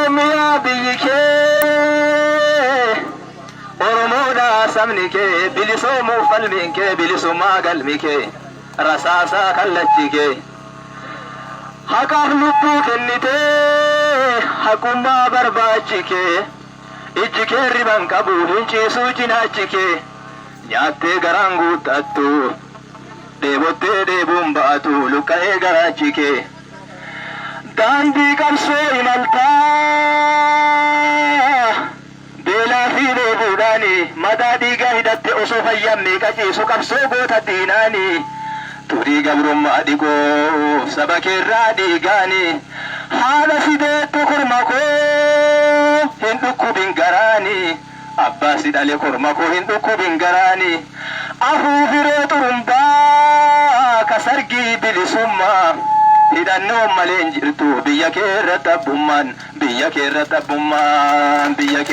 Oromiyaa biyyi kee Oromoodhaa sabni kee bilisoomuu falmiin kee bilisummaa galmi kee rasaasaa kallachi kee haqaaf lubbuu kennitee haqummaa barbaachi kee ijji kee riban qabu hin ciisuu cinaachi kee nyaattee garaan guuttattu deebottee deebuun baatu luqqa'ee garaachi kee daandii qabsoo imaltaa beelaa fi dheebuudhaani madaa dhiigaa hidhatte osoo fayyamne qaciisu qabsoo goota diinaani turii gabrummaa dhigoof saba keerraa dhiigaani haala fideettu korma koo hin dhukkubin garaani abbaa si dhale korma koo hin dhukkubin garaani afuufiree xurumbaa kasargii bilisummaa hidhannoon malee hin jirtu biyya keerra tabbummaan biyya keerra tabbummaan biyya